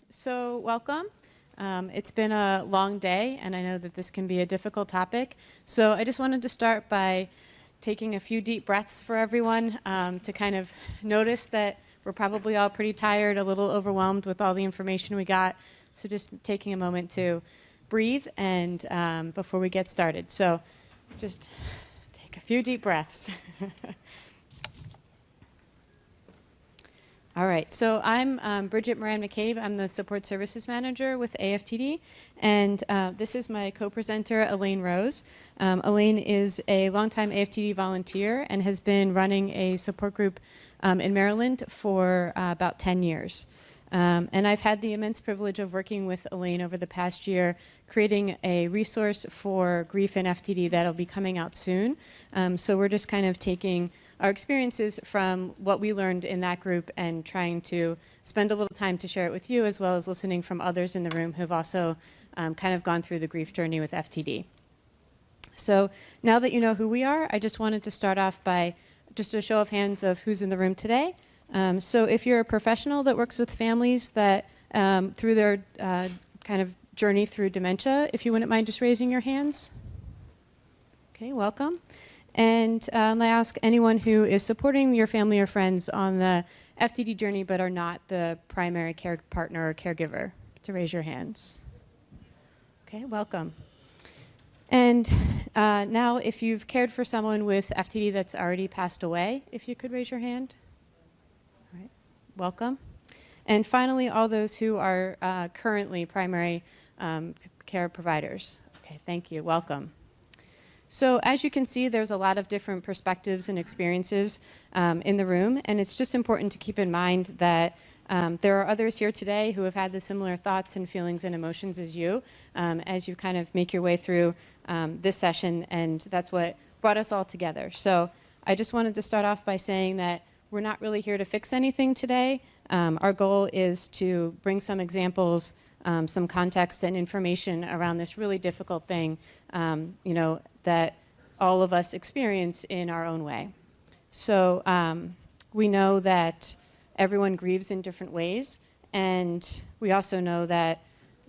So welcome. It's been a long day, and I know that this can be a difficult topic. So I just wanted to start by taking a few deep breaths for everyone to kind of notice that we're probably all pretty tired, a little overwhelmed with all the information we got. So just taking a moment to breathe and before we get started. So just take a few deep breaths. All right, so I'm Bridget Moran McCabe. I'm the Support Services Manager with AFTD, and this is my co-presenter, Elaine Rose. Elaine is a longtime AFTD volunteer and has been running a support group in Maryland for about 10 years. And I've had the immense privilege of working with Elaine over the past year, creating a resource for grief and FTD that'll be coming out soon. So we're just kind of taking our experiences from what we learned in that group and trying to spend a little time to share it with you, as well as listening from others in the room who've also kind of gone through the grief journey with FTD. So now that you know who we are, I just wanted to start off by just a show of hands of who's in the room today. So if you're a professional that works with families that through their kind of journey through dementia, if you wouldn't mind just raising your hands. Okay, welcome. And I ask anyone who is supporting your family or friends on the FTD journey but are not the primary care partner or caregiver to raise your hands. Okay, welcome. And now if you've cared for someone with FTD that's already passed away, if you could raise your hand. All right, welcome. And finally, all those who are currently primary care providers. Okay, thank you, welcome. So as you can see, there's a lot of different perspectives and experiences in the room, and it's just important to keep in mind that there are others here today who have had the similar thoughts and feelings and emotions as you kind of make your way through this session, and that's what brought us all together. So I just wanted to start off by saying that we're not really here to fix anything today. Our goal is to bring some examples, some context and information around this really difficult thing, that all of us experience in our own way. So we know that everyone grieves in different ways, and we also know that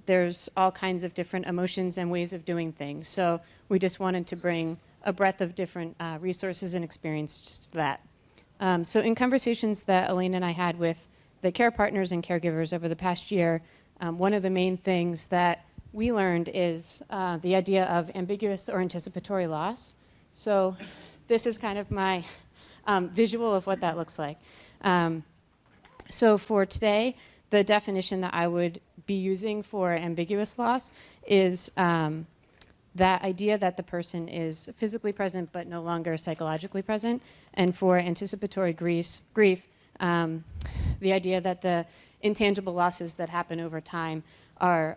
there's all kinds of different emotions and ways of doing things. So we just wanted to bring a breadth of different resources and experience to that. So in conversations that Elaine and I had with the care partners and caregivers over the past year, one of the main things that we learned is the idea of ambiguous or anticipatory loss. So this is kind of my visual of what that looks like. So for today, the definition that I would be using for ambiguous loss is that idea that the person is physically present but no longer psychologically present. And for anticipatory grief, the idea that the intangible losses that happen over time are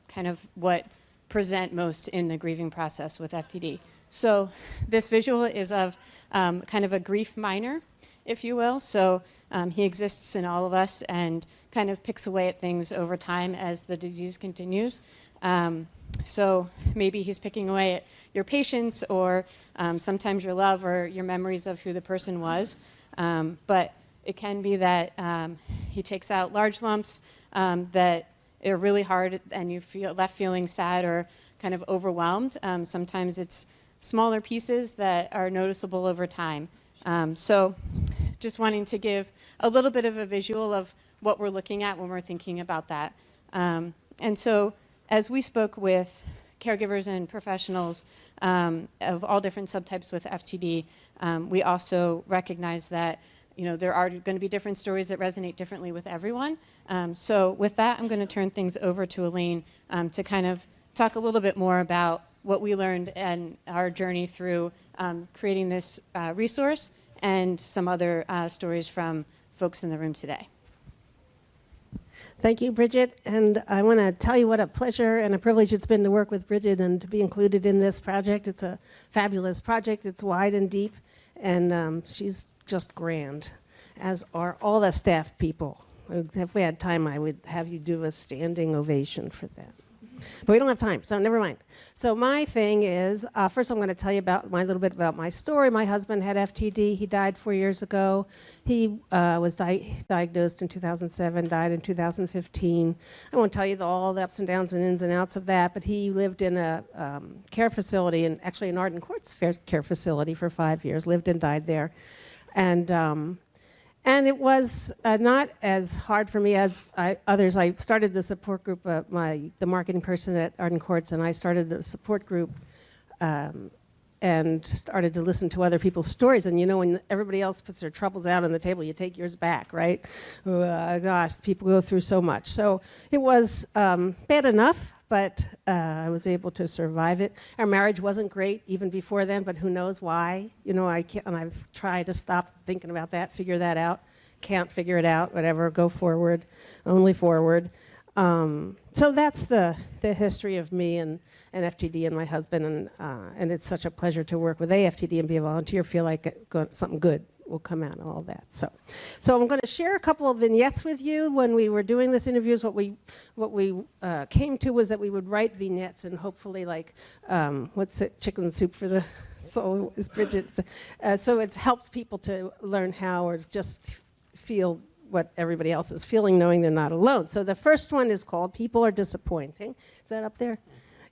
kind of what present most in the grieving process with FTD. So this visual is of kind of a grief miner, if you will. So he exists in all of us and kind of picks away at things over time as the disease continues. So maybe he's picking away at your patience or sometimes your love or your memories of who the person was. But it can be that he takes out large lumps that are really hard and you feel left feeling sad or kind of overwhelmed. Sometimes it's smaller pieces that are noticeable over time. So just wanting to give a little bit of a visual of what we're looking at when we're thinking about that. And so as we spoke with caregivers and professionals of all different subtypes with FTD, we also recognize that there are going to be different stories that resonate differently with everyone. So with that, I'm going to turn things over to Elaine to kind of talk a little bit more about what we learned and our journey through creating this resource and some other stories from folks in the room today. Thank you, Bridget. And I want to tell you what a pleasure and a privilege it's been to work with Bridget and to be included in this project. It's a fabulous project. It's wide and deep, and she's just grand, as are all the staff people. If we had time, I would have you do a standing ovation for that. But we don't have time, so never mind. So my thing is, first I'm going to tell you about a little bit about my story. My husband had FTD. He died 4 years ago. He was diagnosed in 2007, died in 2015. I won't tell you all the ups and downs and ins and outs of that, but he lived in a care facility, actually an Arden Courts care facility for 5 years, lived and died there. And it was not as hard for me as others. I started the support group, the marketing person at Arden Courts, and I started the support group and started to listen to other people's stories. And you know, when everybody else puts their troubles out on the table, you take yours back, right? Gosh, people go through so much. So it was bad enough, but I was able to survive it. Our marriage wasn't great even before then, but who knows why? You know, I've tried to stop thinking about that, figure that out. Can't figure it out, whatever, go forward, only forward. So that's the history of me and FTD and my husband, and it's such a pleasure to work with AFTD and be a volunteer, feel like something good will come out of all that. So I'm going to share a couple of vignettes with you. When we were doing this interviews, what we came to was that we would write vignettes and hopefully like, what's it, chicken soup for the soul is Bridget. So it helps people to learn how or just feel what everybody else is feeling, knowing they're not alone. So the first one is called People Are Disappointing. Is that up there?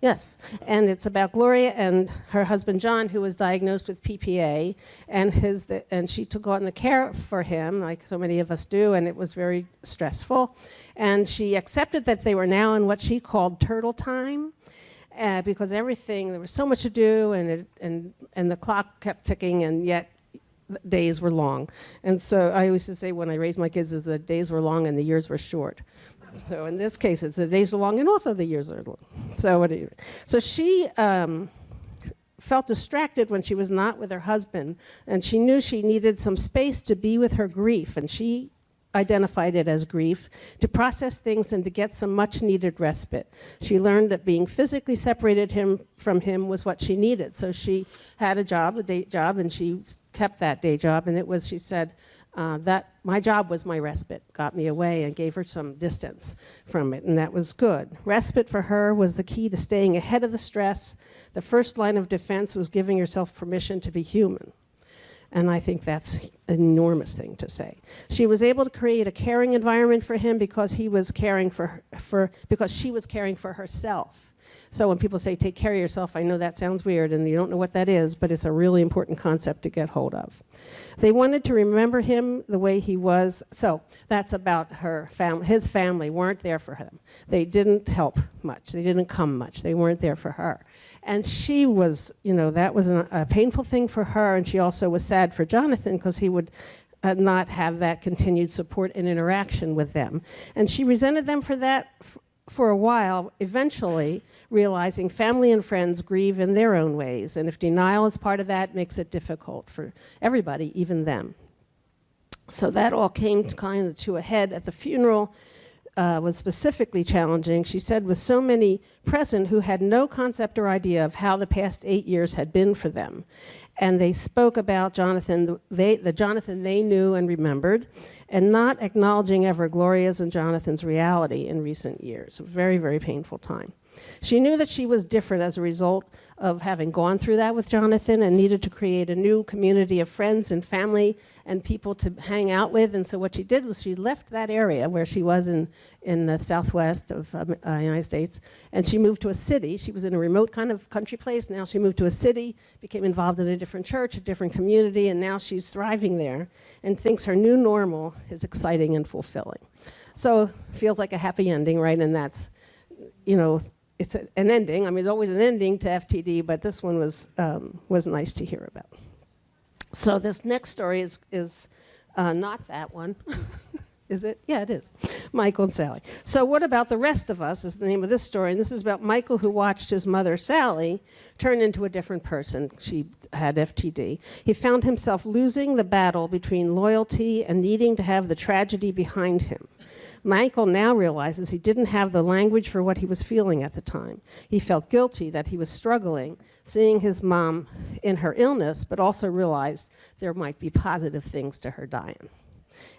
Yes, and it's about Gloria and her husband John, who was diagnosed with PPA, and she took on the care for him, like so many of us do, and it was very stressful. And she accepted that they were now in what she called turtle time, because there was so much to do, and the clock kept ticking, and yet days were long. And so I always say when I raised my kids is the days were long and the years were short. So in this case, it's the days are long and also the years are long. So she felt distracted when she was not with her husband, and she knew she needed some space to be with her grief, and she identified it as grief, to process things and to get some much needed respite. She learned that being physically separated from him was what she needed. So she had a day job, and she kept that day job, and it was, she said, that my job was my respite, got me away and gave her some distance from it, and that was good. Respite for her was the key to staying ahead of the stress. The first line of defense was giving yourself permission to be human. And I think that's an enormous thing to say. She was able to create a caring environment for him because he was caring because she was caring for herself. So when people say take care of yourself, I know that sounds weird and you don't know what that is, but it's a really important concept to get hold of. They wanted to remember him the way he was. So that's about her family. His family weren't there for him. They didn't help much. They didn't come much. They weren't there for her. And she was, you know, that was a painful thing for her, and she also was sad for Jonathan because he would not have that continued support and interaction with them. And she resented them for that for a while, eventually realizing family and friends grieve in their own ways, and if denial is part of that, it makes it difficult for everybody, even them. So that all came kind of to a head at the funeral. Was specifically challenging. She said with so many present who had no concept or idea of how the past 8 years had been for them. And they spoke about Jonathan, the Jonathan they knew and remembered, and not acknowledging ever Gloria's and Jonathan's reality in recent years. A very, very painful time. She knew that she was different as a result of having gone through that with Jonathan and needed to create a new community of friends and family and people to hang out with. And so what she did was she left that area where she was in the southwest of the United States, and she moved to a city. She was in a remote kind of country place. Now she moved to a city, became involved in a different church, a different community, and now she's thriving there and thinks her new normal is exciting and fulfilling. So feels like a happy ending, right? And that's, you know, it's an ending. I mean, there's always an ending to FTD, but this one was nice to hear about. So this next story is not that one. Is it? Yeah, it is. Michael and Sally. So what about the rest of us is the name of this story. And this is about Michael, who watched his mother, Sally, turn into a different person. She had FTD. He found himself losing the battle between loyalty and needing to have the tragedy behind him. Michael now realizes he didn't have the language for what he was feeling at the time. He felt guilty that he was struggling, seeing his mom in her illness, but also realized there might be positive things to her dying.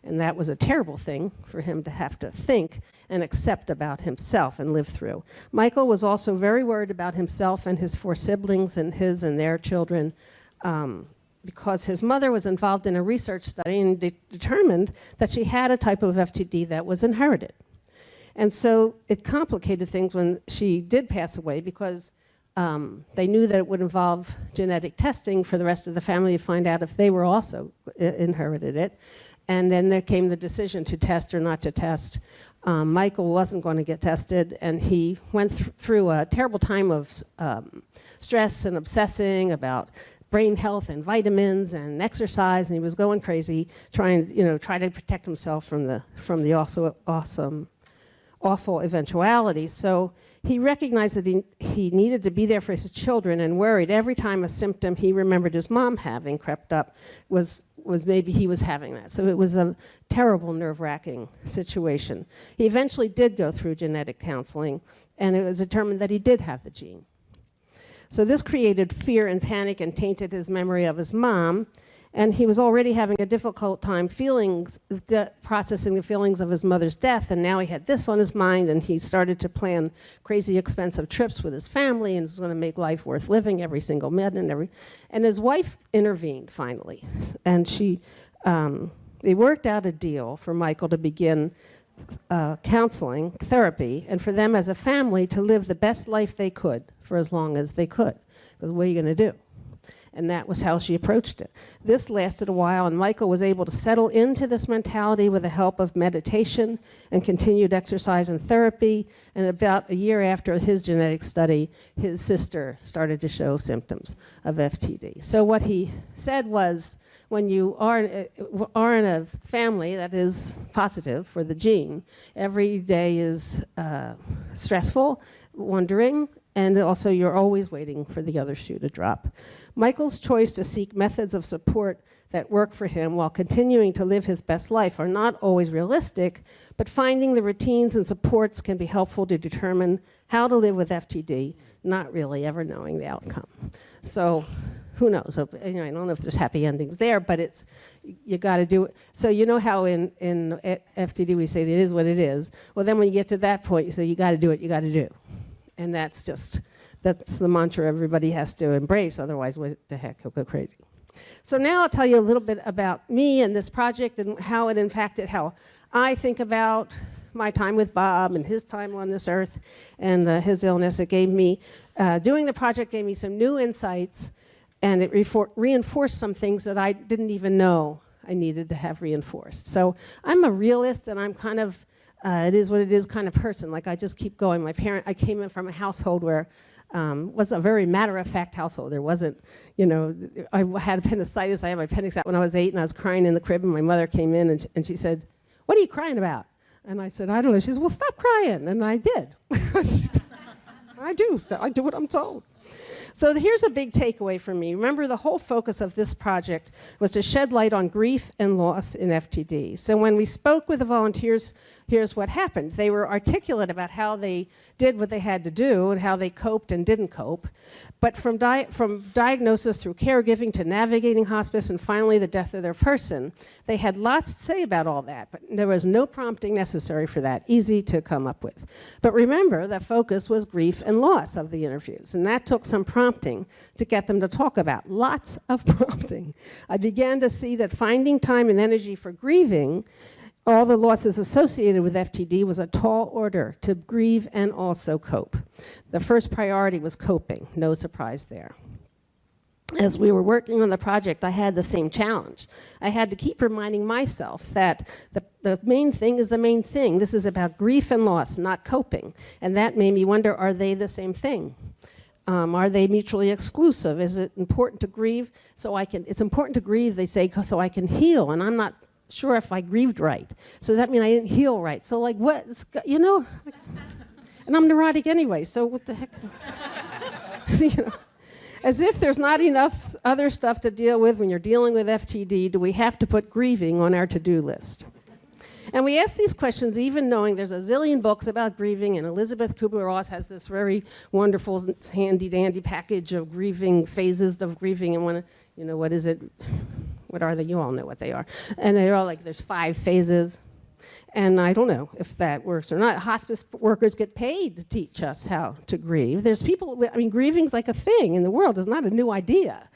And that was a terrible thing for him to have to think and accept about himself and live through. Michael was also very worried about himself and his 4 siblings and his and their children, because his mother was involved in a research study and determined that she had a type of FTD that was inherited. And so it complicated things when she did pass away, because they knew that it would involve genetic testing for the rest of the family to find out if they were also inherited it. And then there came the decision to test or not to test. Michael wasn't going to get tested, and he went through a terrible time of stress and obsessing about brain health and vitamins and exercise, and he was going crazy, trying to protect himself from the awful eventuality. So he recognized that he needed to be there for his children, and worried every time a symptom he remembered his mom having crept up was maybe he was having that. So it was a terrible, nerve-wracking situation. He eventually did go through genetic counseling, and it was determined that he did have the gene. So this created fear and panic and tainted his memory of his mom, and he was already having a difficult time processing the feelings of his mother's death, and now he had this on his mind, and he started to plan crazy expensive trips with his family, and was going to make life worth living every single minute, and his wife intervened finally, and they worked out a deal for Michael to begin counseling, therapy, and for them as a family to live the best life they could for as long as they could. Because what are you going to do? And that was how she approached it. This lasted a while, and Michael was able to settle into this mentality with the help of meditation and continued exercise and therapy. And about a year after his genetic study, his sister started to show symptoms of FTD. So what he said was, when you are in a family that is positive for the gene, every day is stressful, wondering, and also you're always waiting for the other shoe to drop. Michael's choice to seek methods of support that work for him while continuing to live his best life are not always realistic, but finding the routines and supports can be helpful to determine how to live with FTD, not really ever knowing the outcome. So who knows? I don't know if there's happy endings there, but you got to do it. So you know how in FTD we say it is what it is. Well, then when you get to that point, you say you got to do what you got to do. And that's the mantra everybody has to embrace, otherwise what the heck, he'll go crazy. So now I'll tell you a little bit about me and this project and how it impacted how I think about my time with Bob and his time on this earth and his illness. It gave me, doing the project gave me some new insights, and it reinforced some things that I didn't even know I needed to have reinforced. So I'm a realist, and I'm kind of, it is what it is kind of person. Like, I just keep going. I came in from a household where was a very matter-of-fact household. There wasn't, I had appendicitis. I had my appendix out when I was 8, and I was crying in the crib, and my mother came in, and she said, "What are you crying about?" And I said, "I don't know." She said, "Well, stop crying." And I did. I do what I'm told. So here's a big takeaway from me. Remember, the whole focus of this project was to shed light on grief and loss in FTD. So when we spoke with the volunteers, here's what happened. They were articulate about how they did what they had to do and how they coped and didn't cope. But from diagnosis through caregiving to navigating hospice and finally the death of their person, they had lots to say about all that, but there was no prompting necessary for that, easy to come up with. But remember, the focus was grief and loss of the interviews, and that took some prompting to get them to talk about, lots of prompting. I began to see that finding time and energy for grieving all the losses associated with FTD was a tall order to grieve and also cope. The first priority was coping, no surprise there. As we were working on the project, I had the same challenge. I had to keep reminding myself that the main thing is the main thing. This is about grief and loss, not coping. And that made me wonder, are they the same thing? Are they mutually exclusive? Is it important to grieve so I can, it's important to grieve, they say, so I can heal, and I'm not sure if I grieved right. So does that mean I didn't heal right? So like what, and I'm neurotic anyway, so what the heck? As if there's not enough other stuff to deal with when you're dealing with FTD, do we have to put grieving on our to-do list? And we ask these questions even knowing there's a zillion books about grieving, and Elizabeth Kubler-Ross has this very wonderful, handy-dandy package of grieving, phases of grieving, and what is it? What are they? You all know what they are. And they're all like, there's 5 phases. And I don't know if that works or not. Hospice workers get paid to teach us how to grieve. There's people, I mean, grieving's like a thing in the world. It's not a new idea.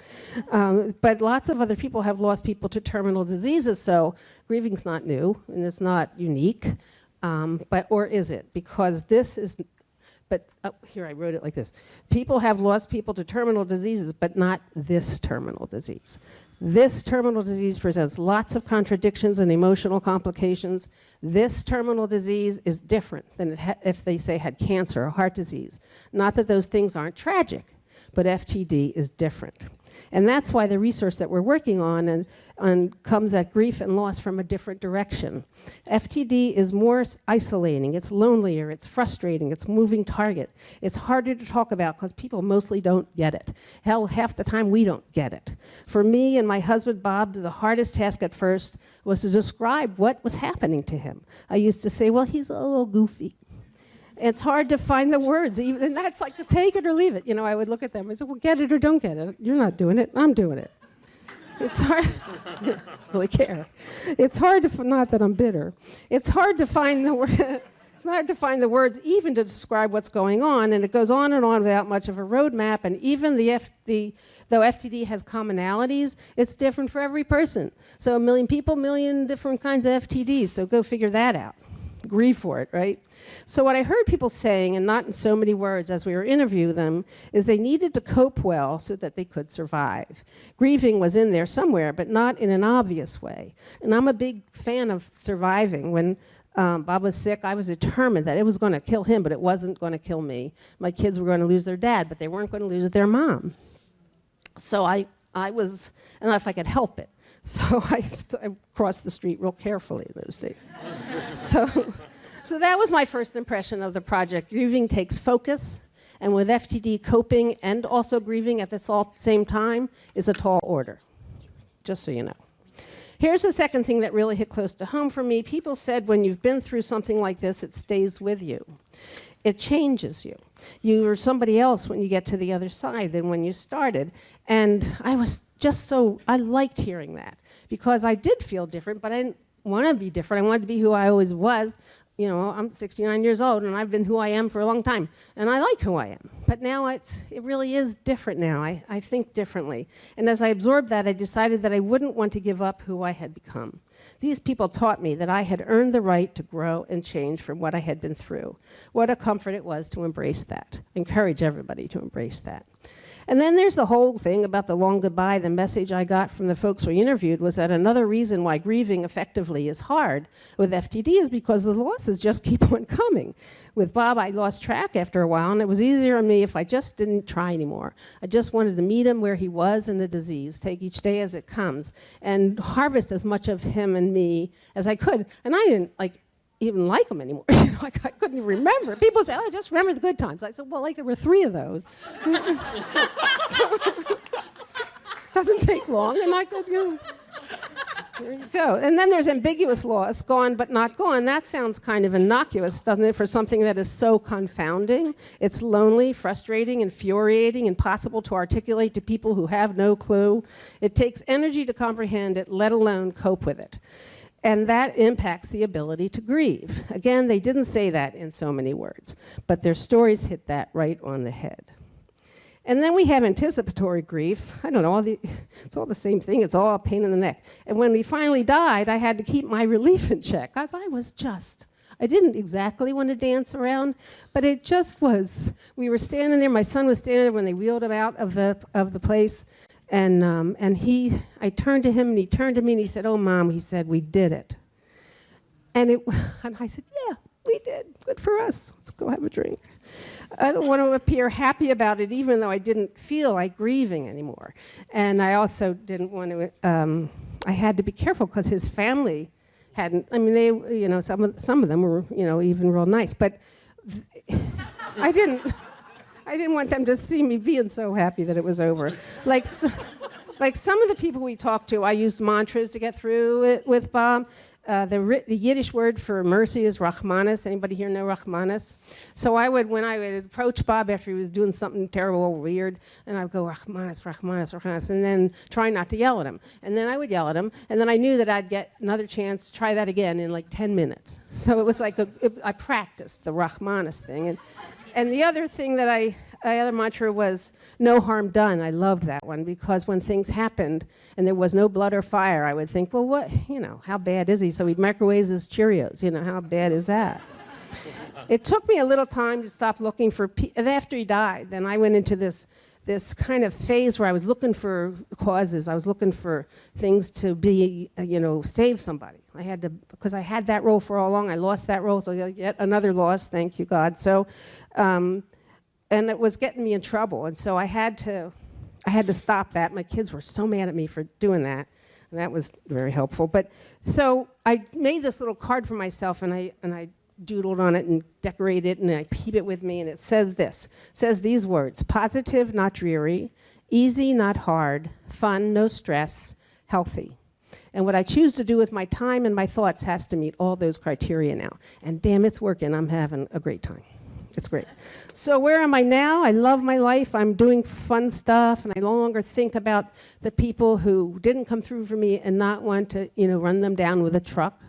But lots of other people have lost people to terminal diseases, so grieving's not new, and it's not unique. Or is it? Because this is, here I wrote it like this. People have lost people to terminal diseases, but not this terminal disease. This terminal disease presents lots of contradictions and emotional complications. This terminal disease is different than if they say had cancer or heart disease. Not that those things aren't tragic, but FTD is different. And that's why the research that we're working on comes at grief and loss from a different direction. FTD is more isolating, it's lonelier, it's frustrating, it's moving target. It's harder to talk about because people mostly don't get it. Hell, half the time we don't get it. For me and my husband Bob, the hardest task at first was to describe what was happening to him. I used to say, well, he's a little goofy. It's hard to find the words, even, and that's like take it or leave it. You know, I would look at them and say, well, get it or don't get it. You're not doing it, I'm doing it. It's hard, I don't really care. It's hard to, not that I'm bitter. It's hard to find the it's hard to find the words even to describe what's going on, and it goes on and on without much of a roadmap, and even though FTD has commonalities, it's different for every person. So 1 million people, 1 million different kinds of FTDs, so go figure that out. Grieve for it, right? So what I heard people saying, and not in so many words as we were interviewing them, is they needed to cope well so that they could survive. Grieving was in there somewhere, but not in an obvious way. And I'm a big fan of surviving. When Bob was sick, I was determined that it was going to kill him, but it wasn't going to kill me. My kids were going to lose their dad, but they weren't going to lose their mom. So I was, and if I could help it. So I crossed the street real carefully in those days. So that was my first impression of the project. Grieving takes focus, and with FTD, coping and also grieving at the same time is a tall order, just so you know. Here's the second thing that really hit close to home for me. People said when you've been through something like this, it stays with you. It changes you. You are somebody else when you get to the other side than when you started. And I was just I liked hearing that, because I did feel different, but I didn't want to be different. I wanted to be who I always was. You know, I'm 69 years old, and I've been who I am for a long time, and I like who I am. But now it really is different now. I think differently. And as I absorbed that, I decided that I wouldn't want to give up who I had become. These people taught me that I had earned the right to grow and change from what I had been through. What a comfort it was to embrace that. Encourage everybody to embrace that. And then there's the whole thing about the long goodbye. The message I got from the folks we interviewed was that another reason why grieving effectively is hard with FTD is because the losses just keep on coming. With Bob, I lost track after a while, and it was easier on me if I just didn't try anymore. I just wanted to meet him where he was in the disease, take each day as it comes, and harvest as much of him and me as I could. And I didn't even like them anymore. You know, I couldn't even remember. People say, oh, I just remember the good times. I said, well, there were 3 of those. So, doesn't take long, and I could, there you go. And then there's ambiguous loss, gone but not gone. That sounds kind of innocuous, doesn't it, for something that is so confounding. It's lonely, frustrating, infuriating, impossible to articulate to people who have no clue. It takes energy to comprehend it, let alone cope with it. And that impacts the ability to grieve. Again, they didn't say that in so many words, but their stories hit that right on the head. And then we have anticipatory grief. I don't know, it's all the same thing. It's all a pain in the neck. And when we finally died, I had to keep my relief in check, because I didn't exactly want to dance around, but it just was. We were standing there, my son was standing there when they wheeled him out of the place. And I turned to him, and he turned to me, and he said, oh, Mom, he said, we did it. And I said, yeah, we did. Good for us. Let's go have a drink. I don't want to appear happy about it, even though I didn't feel like grieving anymore. And I also didn't want to, I had to be careful, because his family hadn't, I mean, they, you know, some of them were, you know, even real nice, but I didn't want them to see me being so happy that it was over. Like some of the people we talked to, I used mantras to get through it with Bob. the Yiddish word for mercy is Rahmanas. Anybody here know Rahmanas? So when I would approach Bob after he was doing something terrible or weird, and I'd go, Rahmanas, Rahmanas, Rahmanas, and then try not to yell at him. And then I would yell at him, and then I knew that I'd get another chance to try that again in like 10 minutes. So it was like I practiced the Rahmanas thing. And the other thing that other mantra was no harm done. I loved that one because when things happened and there was no blood or fire, I would think, well, what, how bad is he? So he microwaves his Cheerios, how bad is that? It took me a little time to stop looking for, and after he died, then I went into this kind of phase where I was looking for causes. I was looking for things to be, save somebody. Because I had that role for all along. I lost that role, so yet another loss, thank you, God. So, and it was getting me in trouble, and so I had to stop that. My kids were so mad at me for doing that, and that was very helpful. But so I made this little card for myself, and I doodled on it and decorated it, and I keep it with me, and it says these words: positive, not dreary, easy, not hard, fun, no stress, healthy. And what I choose to do with my time and my thoughts has to meet all those criteria now. And damn, it's working. I'm having a great time. It's great. So where am I now? I love my life. I'm doing fun stuff, and I no longer think about the people who didn't come through for me and not want to, run them down with a truck.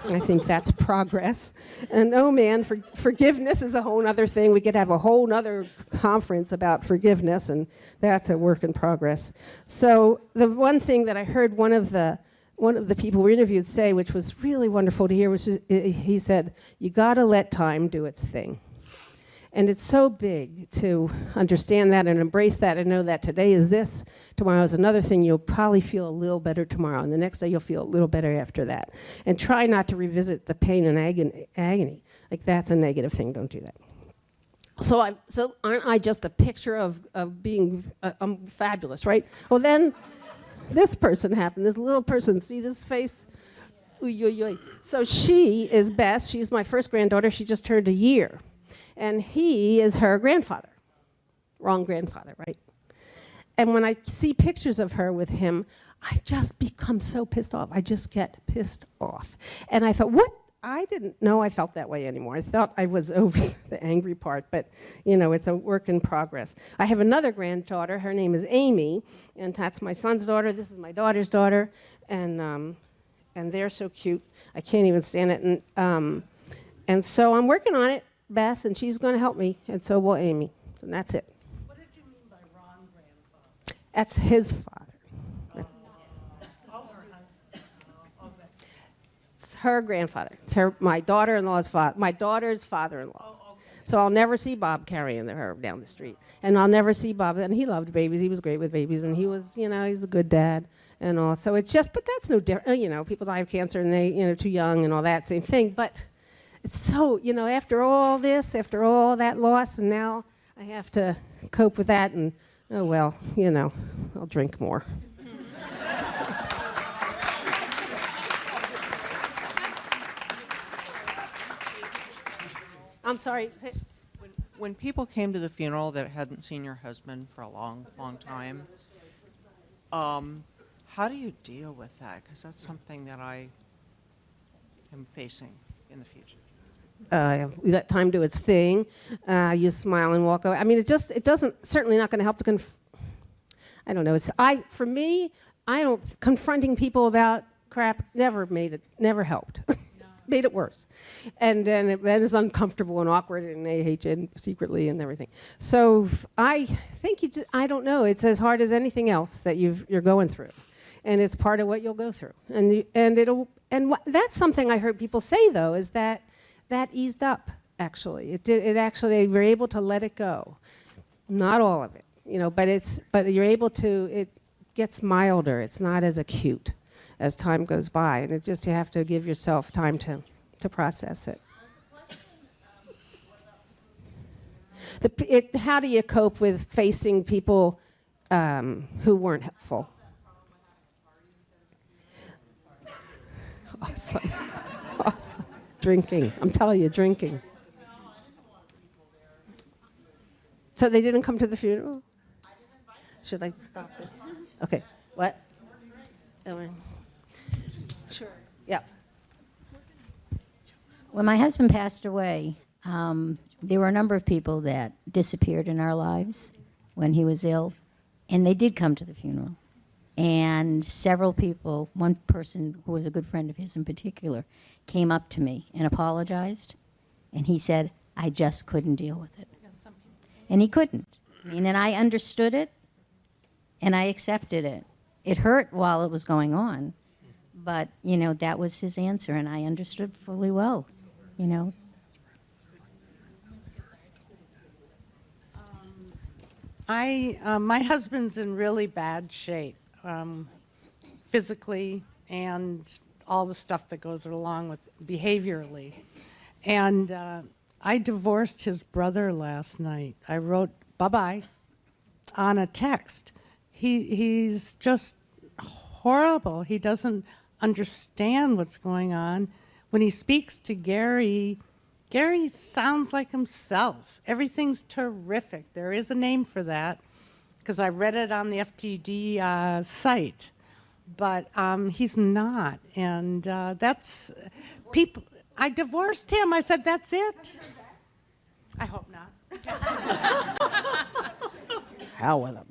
I think that's progress. And oh man, forgiveness is a whole other thing. We could have a whole other conference about forgiveness, and that's a work in progress. So the one thing that I heard one of the people we interviewed say, which was really wonderful to hear, was he said, you gotta let time do its thing. And it's so big to understand that and embrace that and know that today is this, tomorrow is another thing. You'll probably feel a little better tomorrow, and the next day you'll feel a little better after that. And try not to revisit the pain and agony. Like, that's a negative thing, don't do that. So aren't I just a picture of being fabulous, right? Well then, this person happened, this little person, see this face? Oy, oy, oy. So she is Bess, she's my first granddaughter, she just turned a year. And he is her grandfather. Wrong grandfather, right? And when I see pictures of her with him, I just become so pissed off. I just get pissed off. And I thought, what? I didn't know I felt that way anymore. I thought I was over the angry part, but it's a work in progress. I have another granddaughter. Her name is Amy, and that's my son's daughter. This is my daughter's daughter, and they're so cute. I can't even stand it. And so I'm working on it, Bess, and she's going to help me, and so will Amy, and that's it. What did you mean by wrong grandfather? That's his father. It's her grandfather. It's my daughter-in-law's father. My daughter's father-in-law. So I'll never see Bob carrying her down the street, and I'll never see Bob. And he loved babies. He was great with babies, and he was, he's a good dad, and all. So it's just, but that's no different. People die of cancer, and they, too young, and all that same thing. But it's so, after all this, after all that loss, and now I have to cope with that, and oh well, I'll drink more. I'm sorry. When people came to the funeral that hadn't seen your husband for a long, long time, how do you deal with that? Because that's something that I am facing in the future. You let time do its thing. You smile and walk away. I mean, it doesn't, certainly not going to help to I don't know. For me, confronting people about crap never helped. Made it worse. And then it was uncomfortable and awkward, and they hate you secretly and everything. So I think I don't know. It's as hard as anything else that you're going through. And it's part of what you'll go through. That's something I heard people say, though, is that eased up, actually. It actually, they were able to let it go. Not all of it, but you're able to, it gets milder. It's not as acute as time goes by. And it just, you have to give yourself time to process it. How do you cope with facing people who weren't helpful? Awesome. Awesome. Drinking. I'm telling you, drinking. So they didn't come to the funeral? Should I stop this? Okay. What? Sure. Yeah. When my husband passed away, there were a number of people that disappeared in our lives when he was ill, and they did come to the funeral. And several people, one person who was a good friend of his in particular, came up to me and apologized. And he said, I just couldn't deal with it. And he couldn't. And I understood it, and I accepted it. It hurt while it was going on, but, that was his answer, and I understood fully well, My husband's in really bad shape, physically and all the stuff that goes along with behaviorally. And I divorced his brother last night. I wrote bye-bye on a text. He's just horrible. He doesn't understand what's going on. When he speaks to Gary, Gary sounds like himself. Everything's terrific. There is a name for that because I read it on the FTD site, but he's not. And that's people. I divorced him. I said, that's it. I hope not. Hell with them.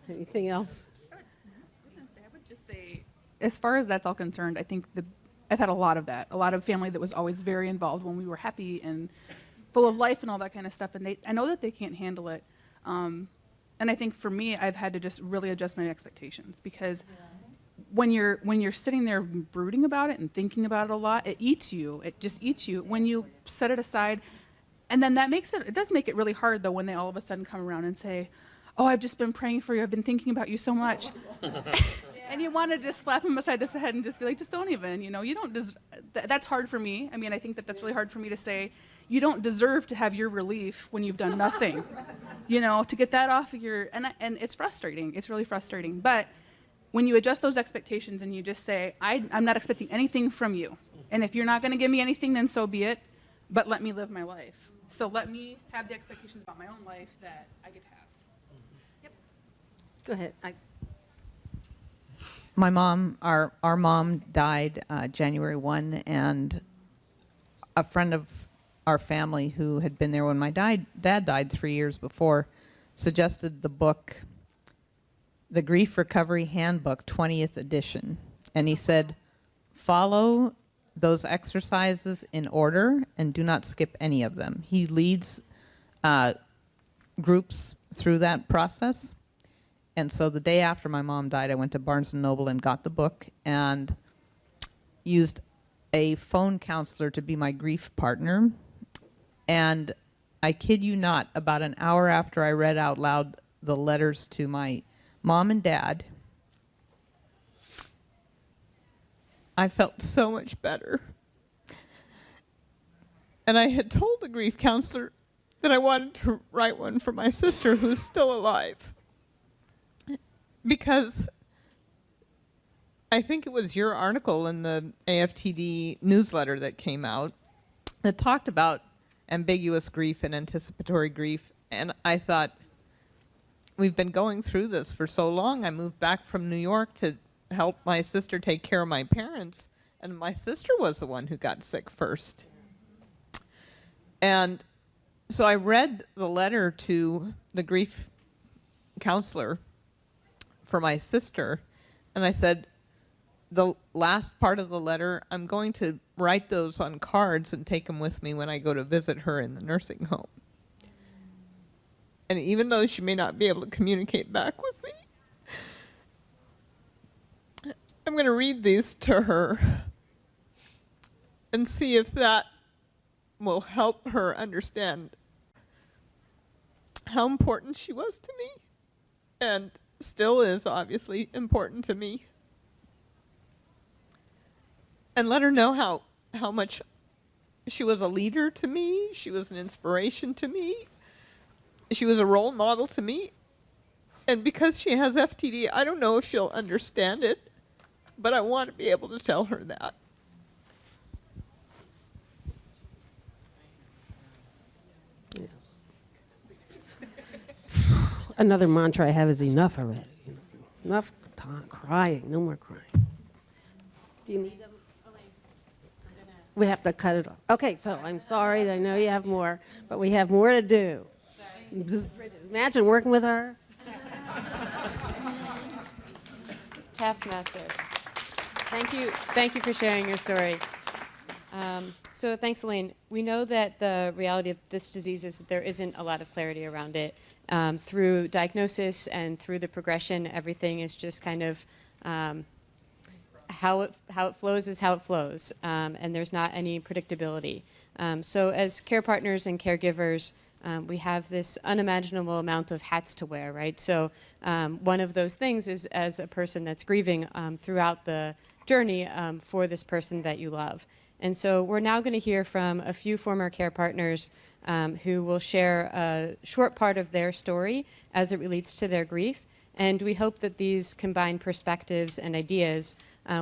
Anything else? I would just say, as far as that's all concerned, I think I've had a lot of that. A lot of family that was always very involved when we were happy and full of life and all that kind of stuff. And I know that they can't handle it. And I think for me, I've had to just really adjust my expectations because when you're sitting there brooding about it and thinking about it a lot, it eats you. It just eats you. When you set it aside, and then that it does make it really hard though when they all of a sudden come around and say, oh, I've just been praying for you. I've been thinking about you so much. And you want to just slap him beside his head and just be like, just don't even, you don't that's hard for me. I mean, I think that's really hard for me to say. You don't deserve to have your relief when you've done nothing, to get that off of and it's frustrating. It's really frustrating. But when you adjust those expectations and you just say, I'm not expecting anything from you. And if you're not going to give me anything, then so be it. But let me live my life. So let me have the expectations about my own life that I get to have. Go ahead. My mom, our mom died January 1, and a friend of our family who had been there when my dad died 3 years before suggested the book, The Grief Recovery Handbook, 20th edition. And he said, follow those exercises in order and do not skip any of them. He leads groups through that process. And so the day after my mom died, I went to Barnes & Noble and got the book and used a phone counselor to be my grief partner. And I kid you not, about an hour after I read out loud the letters to my mom and dad, I felt so much better. And I had told the grief counselor that I wanted to write one for my sister who's still alive. Because I think it was your article in the AFTD newsletter that came out that talked about ambiguous grief and anticipatory grief. And I thought, we've been going through this for so long. I moved back from New York to help my sister take care of my parents. And my sister was the one who got sick first. And so I read the letter to the grief counselor for my sister, and I said, the last part of the letter, I'm going to write those on cards and take them with me when I go to visit her in the nursing home. And even though she may not be able to communicate back with me, I'm going to read these to her and see if that will help her understand how important she was to me and still is obviously important to me. And let her know how much she was a leader to me, she was an inspiration to me, she was a role model to me. And because she has FTD, I don't know if she'll understand it, but I want to be able to tell her that. Another mantra I have is enough already. Enough crying, no more crying. Do you need them? We have to cut it off. Okay, so I'm sorry. I know you have more, but we have more to do. Imagine working with her. Taskmaster. Thank you for sharing your story. So thanks, Elaine. We know that the reality of this disease is that there isn't a lot of clarity around it. Through diagnosis and through the progression, everything is just kind of how it flows is how it flows, and there's not any predictability. So as care partners and caregivers, we have this unimaginable amount of hats to wear, right? So one of those things is as a person that's grieving throughout the journey for this person that you love. And so we're now going to hear from a few former care partners who will share a short part of their story as it relates to their grief. And we hope that these combined perspectives and ideas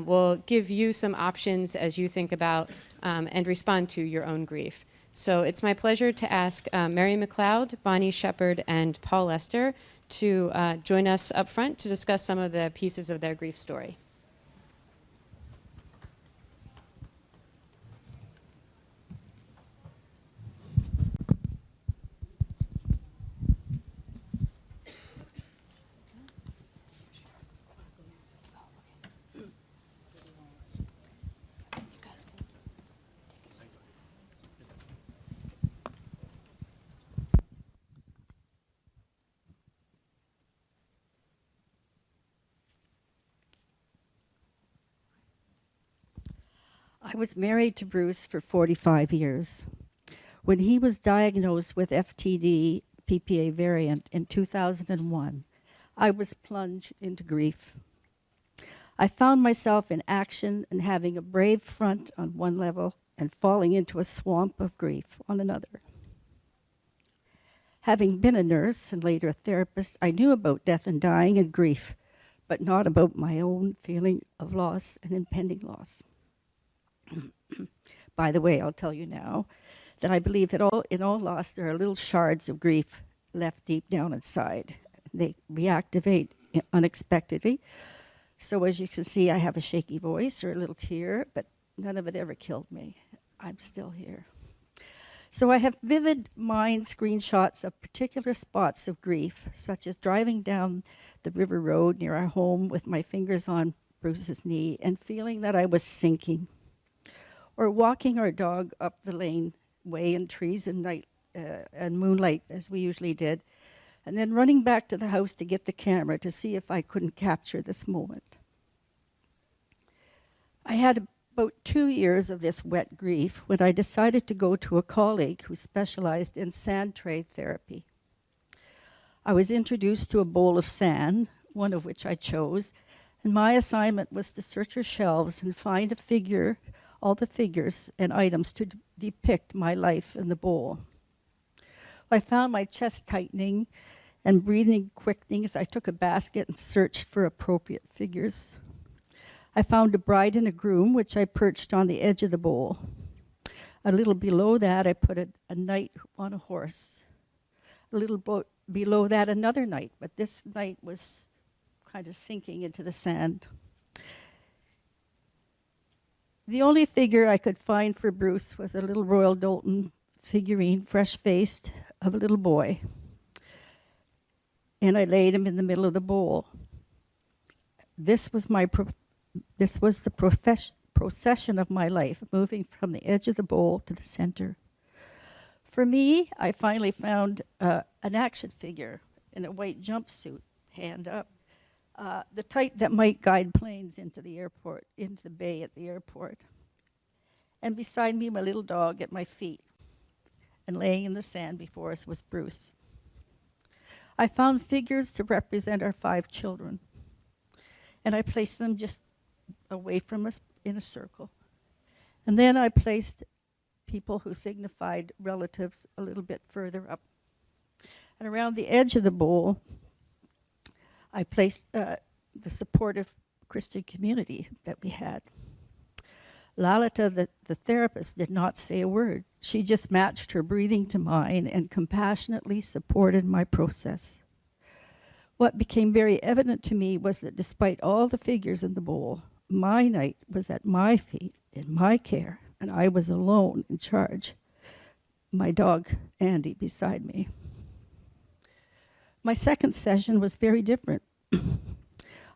will give you some options as you think about and respond to your own grief. So it's my pleasure to ask Mary McLeod, Bonnie Shepard, and Paul Lester to join us up front to discuss some of the pieces of their grief story. I was married to Bruce for 45 years. When he was diagnosed with FTD PPA variant in 2001, I was plunged into grief. I found myself in action and having a brave front on one level and falling into a swamp of grief on another. Having been a nurse and later a therapist, I knew about death and dying and grief, but not about my own feeling of loss and impending loss. By the way, I'll tell you now that I believe that in all loss there are little shards of grief left deep down inside. They reactivate unexpectedly. So as you can see, I have a shaky voice or a little tear, but none of it ever killed me. I'm still here. So I have vivid mind screenshots of particular spots of grief, such as driving down the river road near our home with my fingers on Bruce's knee and feeling that I was sinking. Or walking our dog up the lane way in trees and night and moonlight, as we usually did, and then running back to the house to get the camera to see if I couldn't capture this moment. I had about 2 years of this wet grief when I decided to go to a colleague who specialized in sand tray therapy. I was introduced to a bowl of sand, one of which I chose, and my assignment was to search her shelves and find a figure, all the figures and items to depict my life in the bowl. I found my chest tightening and breathing quickening as I took a basket and searched for appropriate figures. I found a bride and a groom, which I perched on the edge of the bowl. A little below that, I put a knight on a horse. A little below that, another knight, but this knight was kind of sinking into the sand. The only figure I could find for Bruce was a little Royal Doulton figurine, fresh-faced, of a little boy. And I laid him in the middle of the bowl. This was the procession of my life, moving from the edge of the bowl to the center. For me, I finally found an action figure in a white jumpsuit, hand up. The type that might guide planes into the airport, into the bay at the airport. And beside me, my little dog at my feet. And laying in the sand before us was Bruce. I found figures to represent our 5 children. And I placed them just away from us in a circle. And then I placed people who signified relatives a little bit further up. And around the edge of the bowl, I placed the supportive Christian community that we had. Lalita, the therapist, did not say a word. She just matched her breathing to mine and compassionately supported my process. What became very evident to me was that despite all the figures in the bowl, my knight was at my feet, in my care, and I was alone in charge. My dog, Andy, beside me. My second session was very different.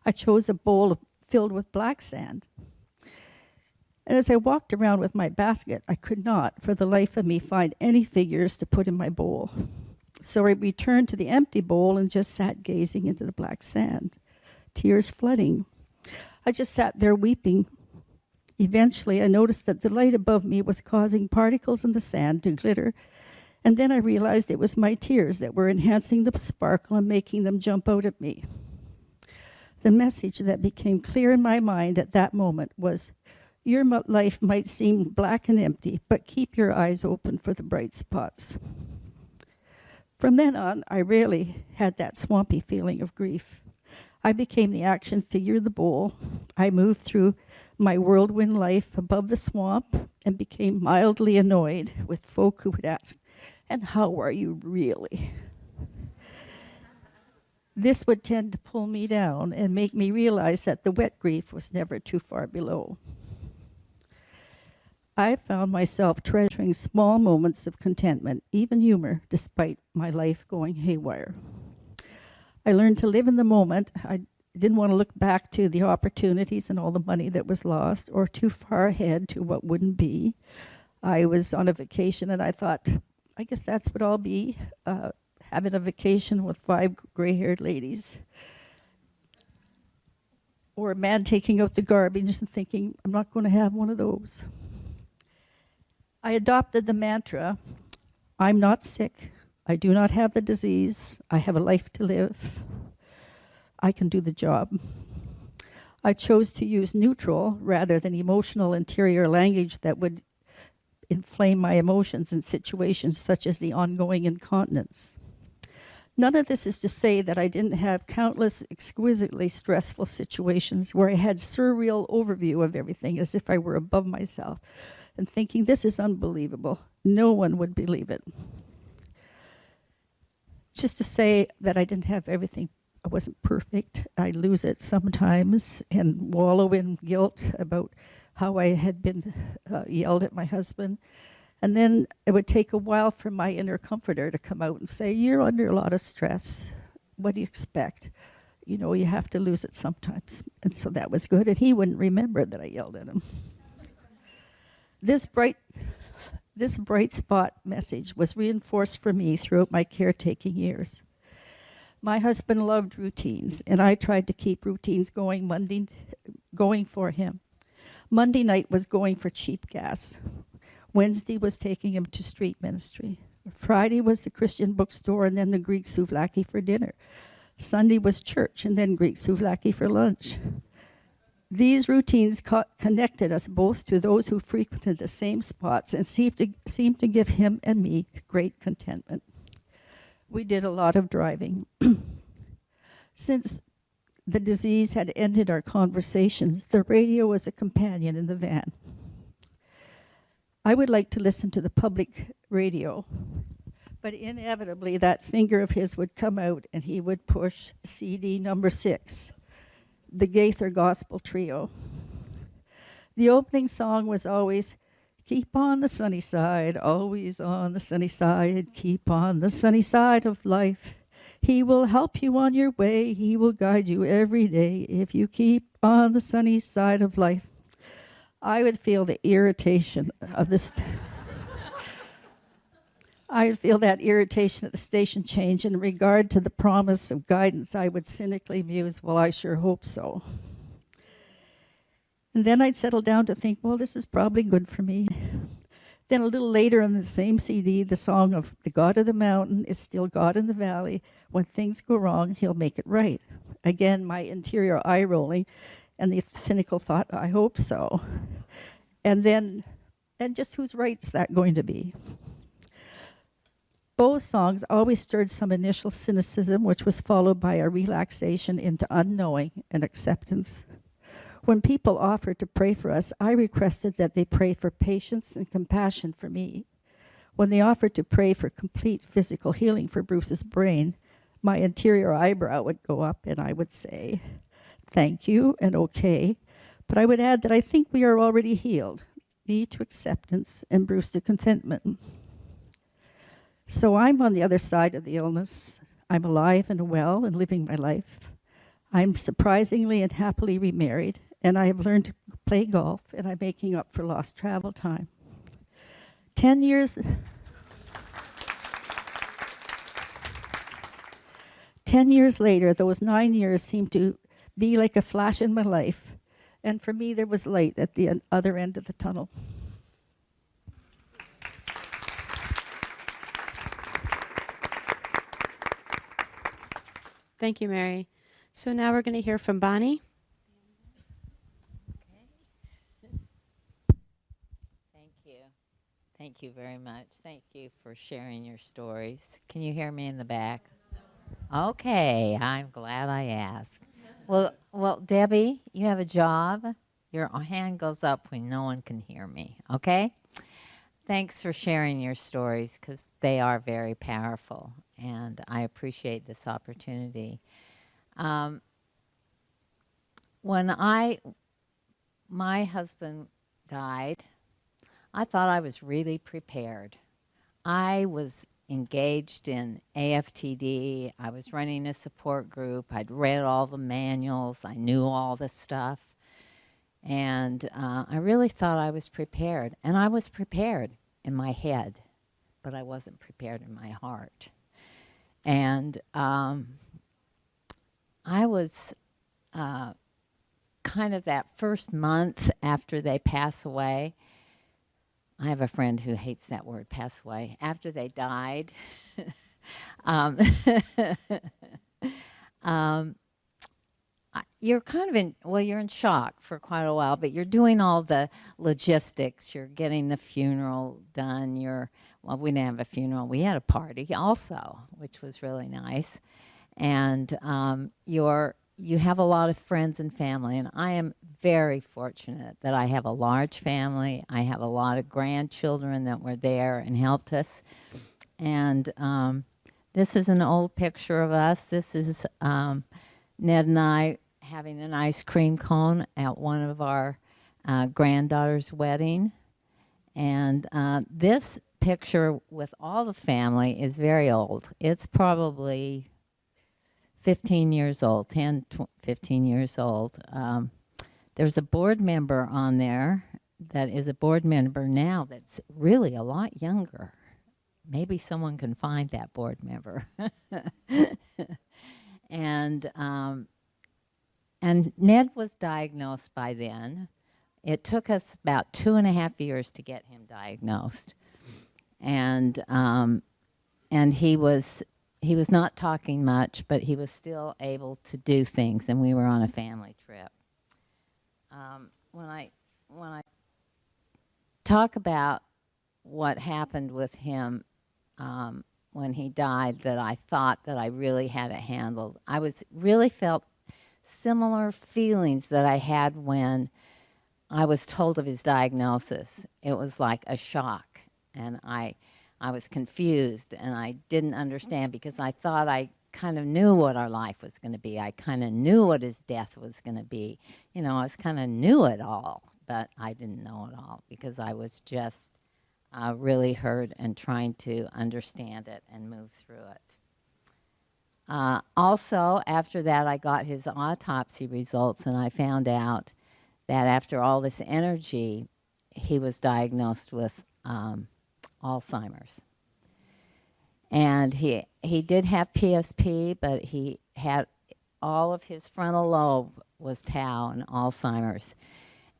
I chose a bowl filled with black sand. And as I walked around with my basket, I could not, for the life of me, find any figures to put in my bowl. So I returned to the empty bowl and just sat gazing into the black sand, tears flooding. I just sat there weeping. Eventually, I noticed that the light above me was causing particles in the sand to glitter, and then I realized it was my tears that were enhancing the sparkle and making them jump out at me. The message that became clear in my mind at that moment was, your life might seem black and empty, but keep your eyes open for the bright spots. From then on, I rarely had that swampy feeling of grief. I became the action figure of the bowl. I moved through my whirlwind life above the swamp and became mildly annoyed with folk who would ask, and how are you really? This would tend to pull me down and make me realize that the wet grief was never too far below. I found myself treasuring small moments of contentment, even humor, despite my life going haywire. I learned to live in the moment. I didn't want to look back to the opportunities and all the money that was lost, or too far ahead to what wouldn't be. I was on a vacation and I thought, I guess that's what I'll be, having a vacation with 5 gray-haired ladies. Or a man taking out the garbage and thinking, I'm not going to have one of those. I adopted the mantra, I'm not sick, I do not have the disease, I have a life to live, I can do the job. I chose to use neutral rather than emotional interior language that would inflame my emotions in situations such as the ongoing incontinence. None of this is to say that I didn't have countless exquisitely stressful situations where I had surreal overview of everything as if I were above myself and thinking, this is unbelievable. No one would believe it. Just to say that I didn't have everything, I wasn't perfect. I lose it sometimes and wallow in guilt about how I had been yelled at my husband. And then it would take a while for my inner comforter to come out and say, you're under a lot of stress. What do you expect? You know, you have to lose it sometimes. And so that was good. And he wouldn't remember that I yelled at him. This bright spot message was reinforced for me throughout my caretaking years. My husband loved routines, and I tried to keep routines going for him. Monday night was going for cheap gas. Wednesday was taking him to street ministry. Friday was the Christian bookstore and then the Greek souvlaki for dinner. Sunday was church and then Greek souvlaki for lunch. These routines connected us both to those who frequented the same spots and seemed to give him and me great contentment. We did a lot of driving. Since the disease had ended our conversations, the radio was a companion in the van. I would like to listen to the public radio, but inevitably that finger of his would come out and he would push CD number 6. The Gaither Gospel Trio. The opening song was always, keep on the sunny side, always on the sunny side, keep on the sunny side of life. He will help you on your way, he will guide you every day if you keep on the sunny side of life. I would feel the irritation of this. I would feel that irritation at the station change in regard to the promise of guidance. I would cynically muse, well, I sure hope so. And then I'd settle down to think, well, this is probably good for me. Then a little later in the same CD, the song of the God of the mountain is still God in the valley. When things go wrong, he'll make it right. Again, my interior eye rolling and the cynical thought, I hope so. And then just whose right is that going to be? Both songs always stirred some initial cynicism, which was followed by a relaxation into unknowing and acceptance. When people offered to pray for us, I requested that they pray for patience and compassion for me. When they offered to pray for complete physical healing for Bruce's brain, my interior eyebrow would go up and I would say, thank you and okay, but I would add that I think we are already healed. me to acceptance and Bruce to contentment. So I'm on the other side of the illness. I'm alive and well and living my life. I'm surprisingly and happily remarried, and I have learned to play golf, and I'm making up for lost travel time. 10 years... 10 years later, those 9 years seemed to be like a flash in my life. And for me, there was light at the other end of the tunnel. Thank you, Mary. So now we're going to hear from Bonnie. Thank you. Thank you very much. Thank you for sharing your stories. Can you hear me in the back? Okay, I'm glad I asked. Well, Debbie, you have a job. Your hand goes up when no one can hear me, okay? Thanks for sharing your stories because they are very powerful, and I appreciate this opportunity. When my husband died, I thought I was really prepared. I was engaged in AFTD. I was running a support group. I'd read all the manuals. I knew all the stuff. And I really thought I was prepared. And I was prepared in my head, but I wasn't prepared in my heart. And I was kind of that first month after they pass away. I have a friend who hates that word, pass away. After they died, you're kind of you're in shock for quite a while, but you're doing all the logistics. You're getting the funeral done. Well, we didn't have a funeral. We had a party also, which was really nice. And you have a lot of friends and family, and I am very fortunate that I have a large family. I have a lot of grandchildren that were there and helped us. And this is an old picture of us. This is Ned and I having an ice cream cone at one of our granddaughter's wedding. And this picture with all the family is very old. It's probably 15 years old, 15 years old. There's a board member on there that is a board member now that's really a lot younger. Maybe someone can find that board member. And Ned was diagnosed by then. It took us about 2.5 years to get him diagnosed. And he was not talking much, but he was still able to do things, and we were on a family trip. When I talk about what happened with him when he died, that I thought that I really had it handled, I really felt similar feelings that I had when I was told of his diagnosis. It was like a shock, and I was confused, and I didn't understand because I thought I kind of knew what our life was going to be. I kind of knew what his death was going to be. You know, I kind of knew it all, but I didn't know it all because I was just really hurt and trying to understand it and move through it. Also, after that, I got his autopsy results, and I found out that after all this energy, he was diagnosed with Alzheimer's. And he did have PSP, but he had all of his frontal lobe was tau and Alzheimer's.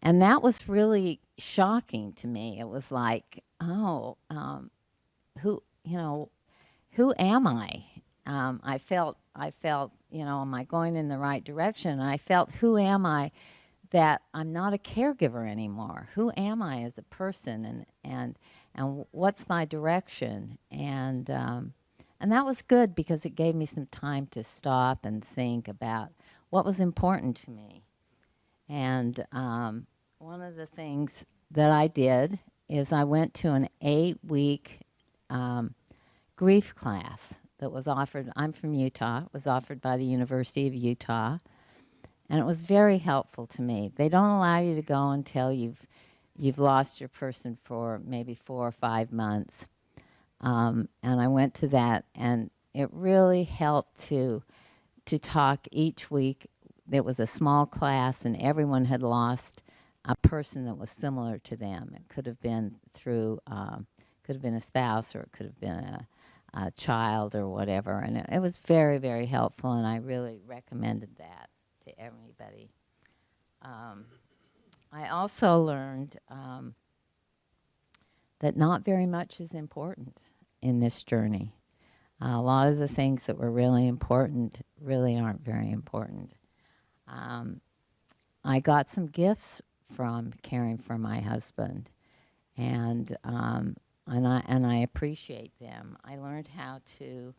And that was really shocking to me. It was like, who am I? I felt, am I going in the right direction? And I felt, who am I that I'm not a caregiver anymore? Who am I as a person? And what's my direction? And that was good because it gave me some time to stop and think about what was important to me. And one of the things that I did is I went to an 8-week grief class that was offered. I'm from Utah. It was offered by the University of Utah. And it was very helpful to me. They don't allow you to go until you've lost your person for maybe 4 or 5 months. And I went to that, and it really helped to talk each week. It was a small class, and everyone had lost a person that was similar to them. It could have been through, could have been a spouse, or it could have been a child or whatever. And it was very, very helpful, and I really recommended that to everybody. I also learned that not very much is important in this journey. A lot of the things that were really important really aren't very important. I got some gifts from caring for my husband, and I appreciate them. I learned how to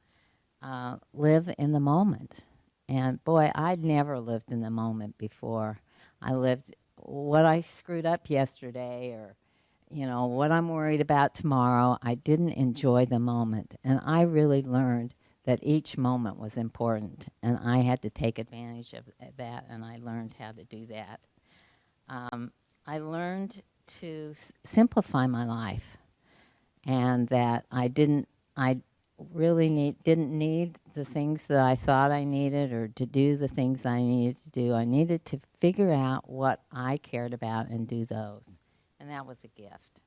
live in the moment, and boy, I'd never lived in the moment before. I lived what I screwed up yesterday, or what I'm worried about tomorrow. I didn't enjoy the moment, and I really learned that each moment was important, and I had to take advantage of that, and I learned how to do that. I learned to simplify my life, and that didn't need the things that I thought I needed, or to do the things that I needed to do. I needed to figure out what I cared about and do those, and that was a gift.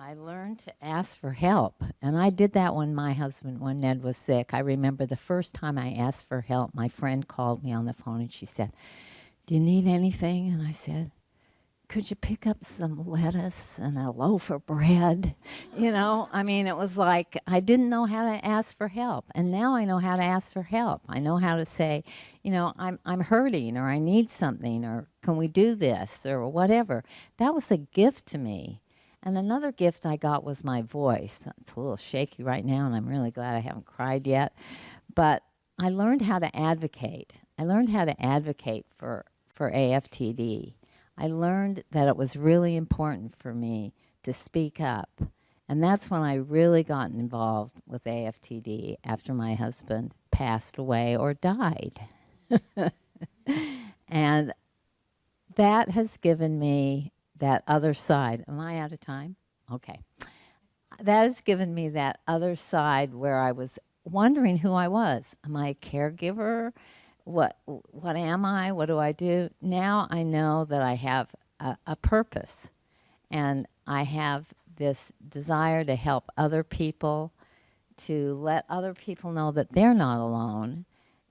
I learned to ask for help, and I did that when Ned was sick. I remember the first time I asked for help, my friend called me on the phone, and she said, "Do you need anything?" And I said, "Could you pick up some lettuce and a loaf of bread?" It was like I didn't know how to ask for help, and now I know how to ask for help. I know how to say, I'm hurting, or I need something, or can we do this, or whatever. That was a gift to me. And another gift I got was my voice. It's a little shaky right now, and I'm really glad I haven't cried yet. But I learned how to advocate. I learned how to advocate for AFTD. I learned that it was really important for me to speak up. And that's when I really got involved with AFTD, after my husband passed away or died. And that has given me that other side. Am I out of time? Okay. That has given me that other side where I was wondering who I was. Am I a caregiver? What am I? What do I do? Now I know that I have a purpose, and I have this desire to help other people, to let other people know that they're not alone,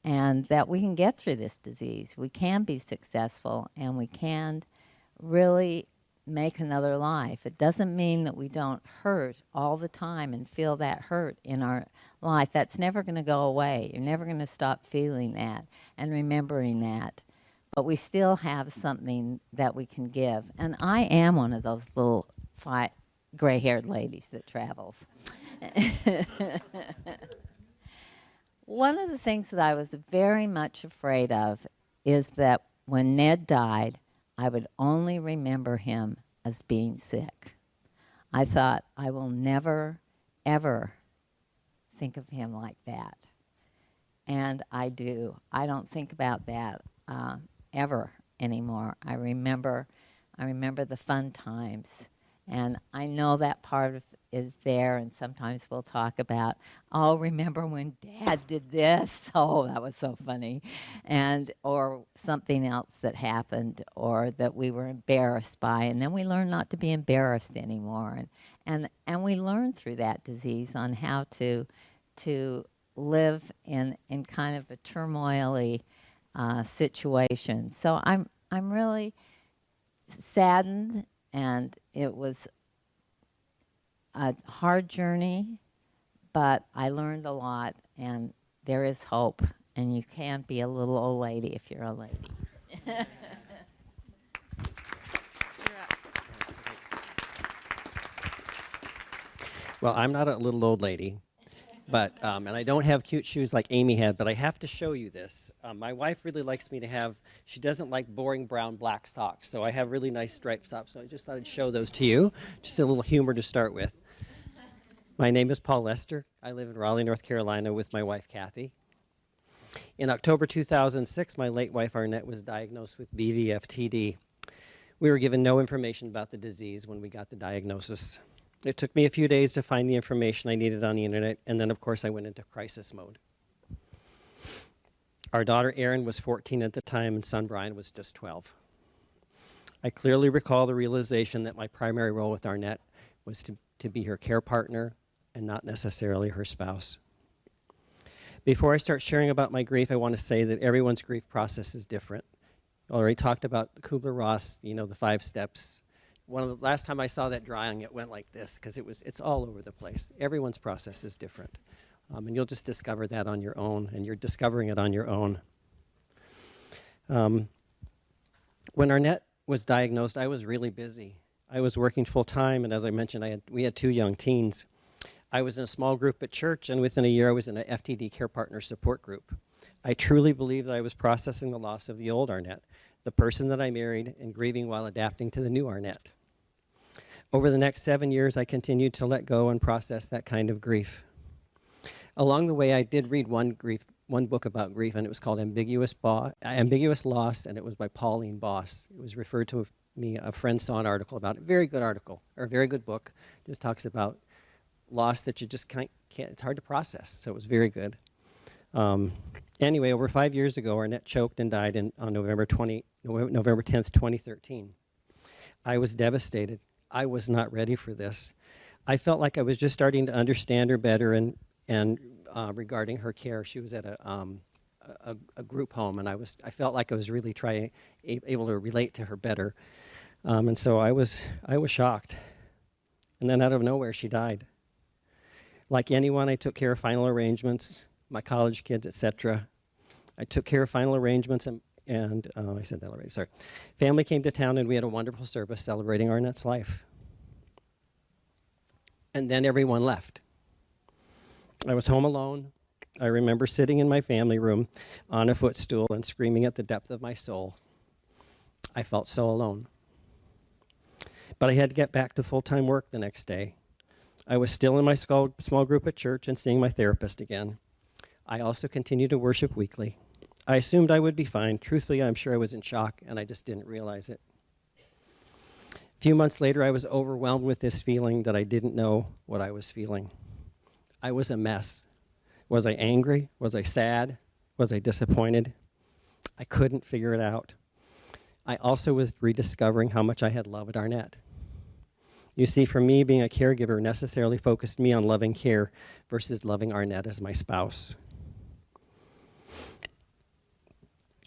and that we can get through this disease. We can be successful, and we can really make another life. It doesn't mean that we don't hurt all the time and feel that hurt in our life. That's never going to go away. You're never going to stop feeling that and remembering that. But we still have something that we can give. And I am one of those little gray-haired ladies that travels. One of the things that I was very much afraid of is that when Ned died, I would only remember him as being sick. I thought, I will never, ever think of him like that. And I do. I don't think about that ever anymore. I remember the fun times. And I know that part is there, and sometimes we'll talk about, oh, remember when Dad did this? Oh, that was so funny. Or something else that happened, or that we were embarrassed by, and then we learn not to be embarrassed anymore. And we learn through that disease on how to live in kind of a turmoil-y situation. So I'm really saddened, and it was a hard journey, but I learned a lot, and there is hope, and you can be a little old lady if you're a lady. Well, I'm not a little old lady, but and I don't have cute shoes like Amy had, but I have to show you this. My wife really likes me to have, she doesn't like boring brown black socks, so I have really nice striped socks, so I just thought I'd show those to you. Just a little humor to start with. My name is Paul Lester. I live in Raleigh, North Carolina with my wife, Kathy. In October 2006, my late wife, Arnette, was diagnosed with BV-FTD. We were given no information about the disease when we got the diagnosis. It took me a few days to find the information I needed on the internet, and then, of course, I went into crisis mode. Our daughter Erin was 14 at the time, and son Brian was just 12. I clearly recall the realization that my primary role with Arnette was to be her care partner and not necessarily her spouse. Before I start sharing about my grief, I want to say that everyone's grief process is different. I already talked about Kubler-Ross, you know, the 5 steps. Last time I saw that drawing, it went like this because it's all over the place. Everyone's process is different. And you'll just discover that on your own, and you're discovering it on your own. When Arnette was diagnosed, I was really busy. I was working full time, and as I mentioned, we had 2 young teens. I was in a small group at church, and within a year I was in an FTD Care Partner support group. I truly believe that I was processing the loss of the old Arnette, the person that I married, and grieving while adapting to the new Arnette. Over the next 7 years, I continued to let go and process that kind of grief. Along the way, I did read one book about grief, and it was called Ambiguous Loss, and it was by Pauline Boss. It was referred to me, a friend saw an article about it. Very good article, or a very good book. It just talks about loss that you just can't, it's hard to process, so it was very good. Anyway, over 5 years ago, Arnette choked and died on November 10th, 2013. I was devastated. I was not ready for this. I felt like I was just starting to understand her better and regarding her care. She was at a group home, and I felt like I was really able to relate to her better. And so I was shocked. And then out of nowhere, she died. Like anyone, I took care of final arrangements, my college kids, etc. I took care of final arrangements, and I said that already, sorry. Family came to town, and we had a wonderful service celebrating Arnette's life. And then everyone left. I was home alone. I remember sitting in my family room on a footstool and screaming at the depth of my soul. I felt so alone. But I had to get back to full-time work the next day. I was still in my small group at church and seeing my therapist again. I also continued to worship weekly. I assumed I would be fine. Truthfully, I'm sure I was in shock, and I just didn't realize it. A few months later, I was overwhelmed with this feeling that I didn't know what I was feeling. I was a mess. Was I angry? Was I sad? Was I disappointed? I couldn't figure it out. I also was rediscovering how much I had loved Arnette. You see, for me, being a caregiver necessarily focused me on loving care versus loving Arnette as my spouse.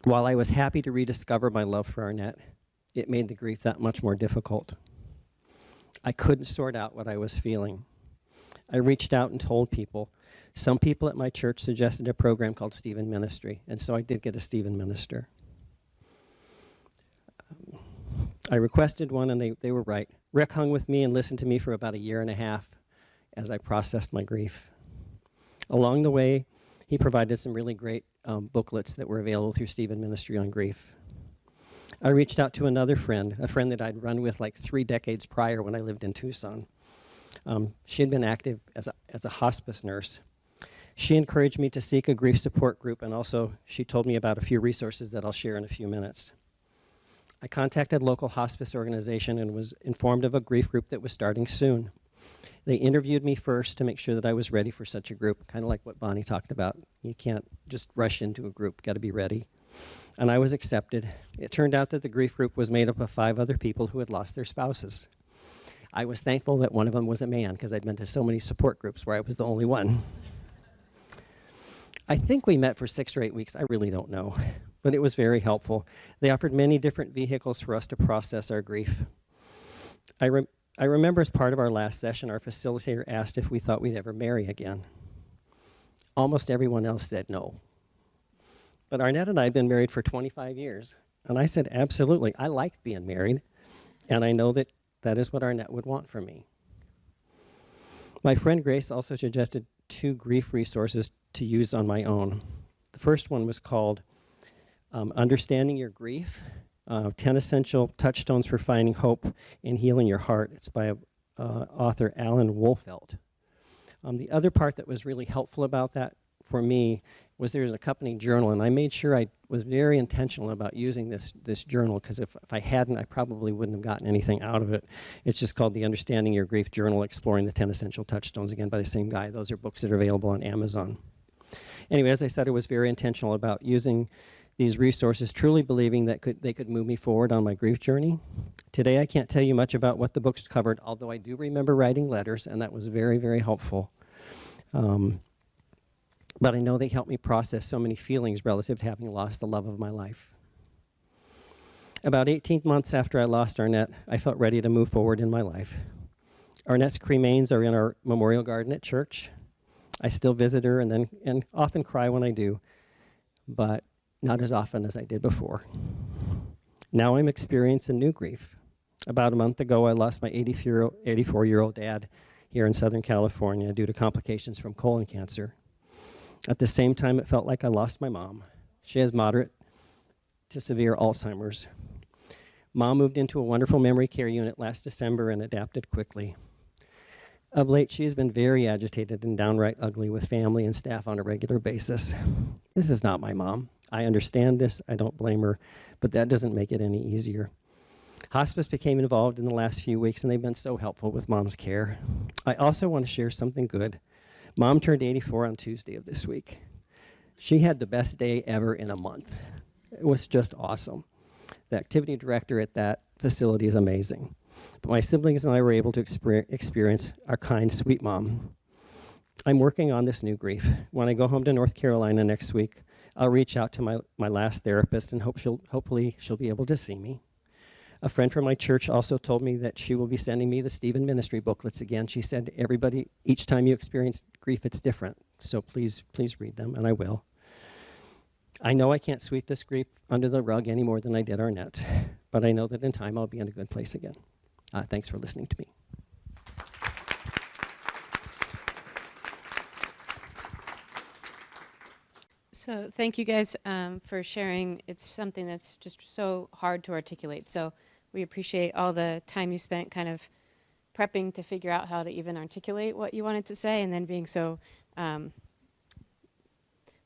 While I was happy to rediscover my love for Arnette, it made the grief that much more difficult. I couldn't sort out what I was feeling. I reached out and told people. Some people at my church suggested a program called Stephen Ministry, and so I did get a Stephen minister. I requested one, and they were right. Rick hung with me and listened to me for about 1.5 years as I processed my grief. Along the way, he provided some really great booklets that were available through Stephen Ministry on grief. I reached out to another friend, a friend that I'd run with like 3 decades prior when I lived in Tucson. She had been active as a hospice nurse. She encouraged me to seek a grief support group, and also she told me about a few resources that I'll share in a few minutes. I contacted a local hospice organization and was informed of a grief group that was starting soon. They interviewed me first to make sure that I was ready for such a group, kind of like what Bonnie talked about. You can't just rush into a group, got to be ready. And I was accepted. It turned out that the grief group was made up of 5 other people who had lost their spouses. I was thankful that one of them was a man, because I'd been to so many support groups where I was the only one. I think we met for 6 or 8 weeks, I really don't know, but it was very helpful. They offered many different vehicles for us to process our grief. I remember as part of our last session, our facilitator asked if we thought we'd ever marry again. Almost everyone else said no. But Arnette and I had been married for 25 years, and I said, absolutely, I like being married, and I know that that is what Arnette would want from me. My friend Grace also suggested 2 grief resources to use on my own. The first one was called Understanding Your Grief, 10 Essential Touchstones for Finding Hope and Healing Your Heart. It's by author Alan Wolfelt. The other part that was really helpful about that for me was there's an accompanying journal, and I made sure I was very intentional about using this journal, because if I hadn't, I probably wouldn't have gotten anything out of it. It's just called the Understanding Your Grief Journal, Exploring the 10 Essential Touchstones, again by the same guy. Those are books that are available on Amazon. Anyway, as I said, I was very intentional about using these resources, truly believing that they could move me forward on my grief journey. Today, I can't tell you much about what the books covered, although I do remember writing letters, and that was very, very helpful. But I know they helped me process so many feelings relative to having lost the love of my life. About 18 months after I lost Arnette, I felt ready to move forward in my life. Arnette's cremains are in our memorial garden at church. I still visit her and often cry when I do, but not as often as I did before. Now I'm experiencing new grief. About a month ago, I lost my 84-year-old dad here in Southern California due to complications from colon cancer. At the same time, it felt like I lost my mom. She has moderate to severe Alzheimer's. Mom moved into a wonderful memory care unit last December and adapted quickly. Of late, she has been very agitated and downright ugly with family and staff on a regular basis. This is not my mom. I understand this. I don't blame her, but that doesn't make it any easier. Hospice became involved in the last few weeks, and they've been so helpful with Mom's care. I also want to share something good. Mom turned 84 on Tuesday of this week. She had the best day ever in a month. It was just awesome. The activity director at that facility is amazing. But my siblings and I were able to experience our kind, sweet mom. I'm working on this new grief. When I go home to North Carolina next week, I'll reach out to my last therapist and hopefully she'll be able to see me. A friend from my church also told me that she will be sending me the Stephen Ministry booklets again. She said, everybody, each time you experience grief, it's different. So please read them, and I will. I know I can't sweep this grief under the rug any more than I did Arnette, but I know that in time I'll be in a good place again. Thanks for listening to me. So thank you guys for sharing. It's something that's just so hard to articulate. So we appreciate all the time you spent kind of prepping to figure out how to even articulate what you wanted to say, and then being so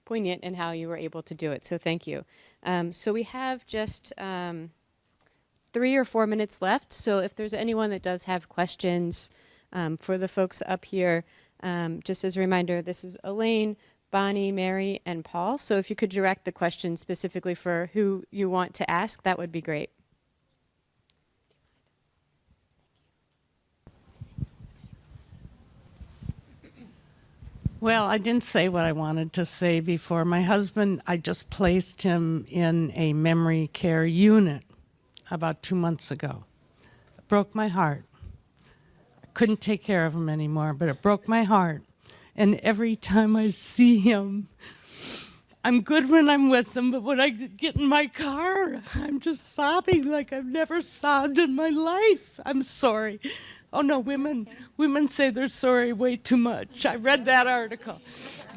poignant in how you were able to do it. So thank you. So we have just 3 or 4 minutes left. So if there's anyone that does have questions for the folks up here, just as a reminder, this is Elaine, Bonnie, Mary, and Paul. So if you could direct the question specifically for who you want to ask, that would be great. Well, I didn't say what I wanted to say before. My husband, I just placed him in a memory care unit about 2 months ago. It broke my heart. I couldn't take care of him anymore, but it broke my heart. And every time I see him, I'm good when I'm with him, but when I get in my car, I'm just sobbing like I've never sobbed in my life. I'm sorry. Oh no, women say they're sorry way too much. I read that article.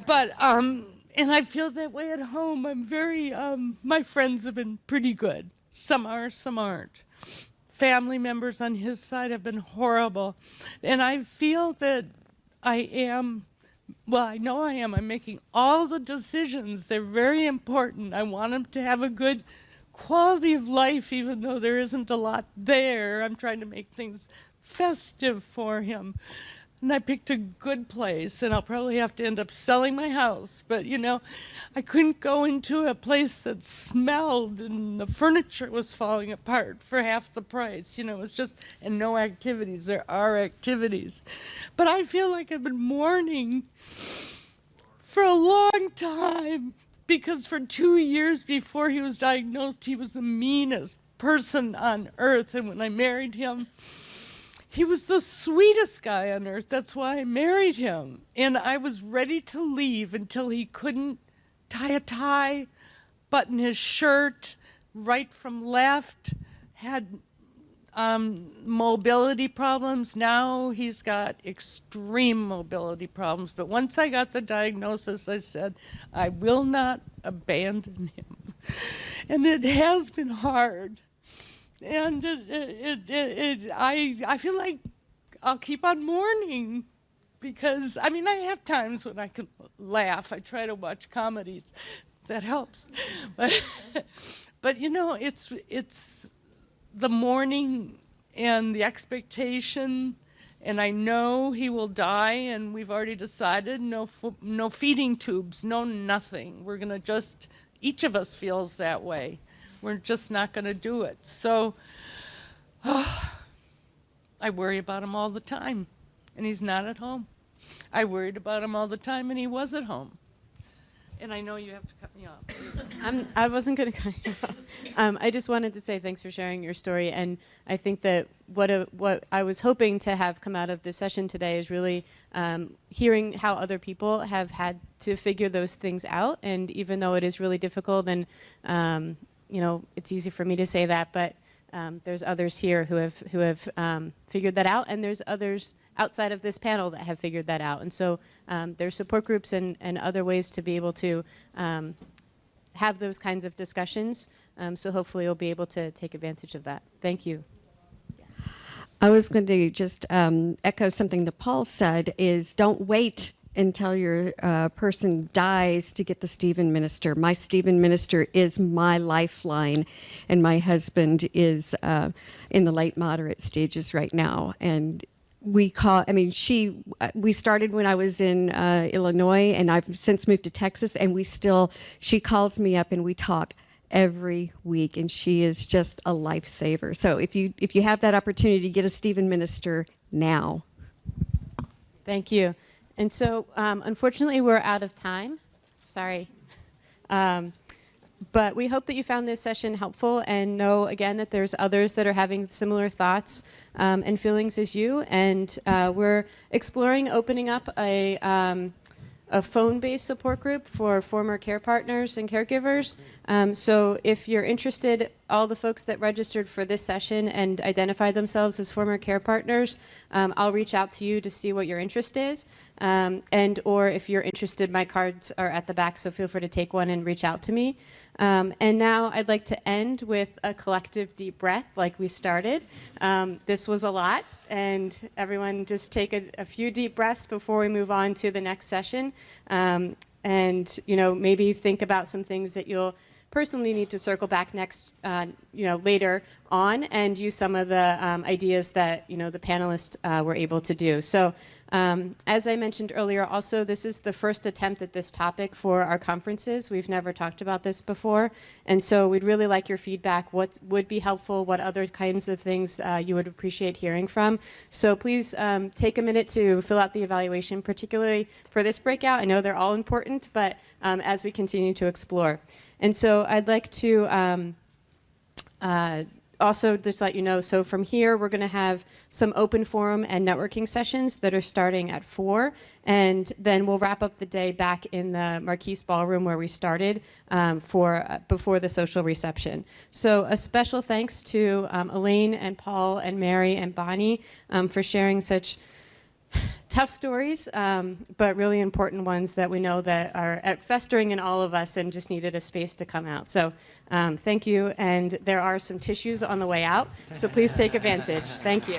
But, and I feel that way at home. I'm very, my friends have been pretty good. Some are, some aren't. Family members on his side have been horrible. And I feel that I am, well, I know I am. I'm making all the decisions. They're very important. I want him to have a good quality of life, even though there isn't a lot there. I'm trying to make things festive for him. And I picked a good place, and I'll probably have to end up selling my house. But, you know, I couldn't go into a place that smelled and the furniture was falling apart for half the price. You know, it's just, and no activities. There are activities. But I feel like I've been mourning for a long time, because for 2 years before he was diagnosed, he was the meanest person on earth. And when I married him, he was the sweetest guy on earth. That's why I married him. And I was ready to leave until he couldn't tie a tie, button his shirt, right from left, had mobility problems. Now he's got extreme mobility problems. But once I got the diagnosis, I said, I will not abandon him. And it has been hard. And I feel like I'll keep on mourning because, I mean, I have times when I can laugh. I try to watch comedies. That helps. But you know, it's the mourning and the expectation, and I know he will die, and we've already decided no feeding tubes, no nothing. We're going to just, each of us feels that way. We're just not going to do it. So I worry about him all the time, and he's not at home. I worried about him all the time, and he was at home. And I know you have to cut me off. I wasn't going to cut you off. I just wanted to say thanks for sharing your story. And I think that what I was hoping to have come out of this session today is really hearing how other people have had to figure those things out. And even though it is really difficult, and you know, it's easy for me to say that, but there's others here who have figured that out, and there's others outside of this panel that have figured that out. And so there's support groups and other ways to be able to have those kinds of discussions. So hopefully you'll be able to take advantage of that. Thank you. I was going to just echo something that Paul said, is don't wait until your person dies to get the Stephen Minister. My Stephen Minister is my lifeline, and my husband is in the late moderate stages right now. And we started when I was in Illinois, and I've since moved to Texas, and she calls me up and we talk every week, and she is just a lifesaver. So if you have that opportunity to get a Stephen Minister now. Thank you. And so unfortunately we're out of time. Sorry. But we hope that you found this session helpful, and know again that there's others that are having similar thoughts and feelings as you. And we're exploring opening up a phone-based support group for former care partners and caregivers. So if you're interested, all the folks that registered for this session and identified themselves as former care partners, I'll reach out to you to see what your interest is. Or if you're interested, my cards are at the back, so feel free to take one and reach out to me. And now I'd like to end with a collective deep breath like we started. This was a lot, and everyone just take a few deep breaths before we move on to the next session. And you know, maybe think about some things that you'll personally need to circle back next, later on, and use some of the ideas that the panelists were able to do. So. As I mentioned earlier, also, this is the first attempt at this topic for our conferences. We've never talked about this before, and so we'd really like your feedback. What would be helpful? What other kinds of things you would appreciate hearing from? So please take a minute to fill out the evaluation, particularly for this breakout. I know they're all important, but as we continue to explore. And so I'd like to also just let you know, so from here we're going to have some open forum and networking sessions that are starting at 4, and then we'll wrap up the day back in the Marquise Ballroom where we started before the social reception. So a special thanks to Elaine and Paul and Mary and Bonnie for sharing such tough stories, but really important ones that we know that are festering in all of us and just needed a space to come out. So thank you, and there are some tissues on the way out, so please take advantage. Thank you.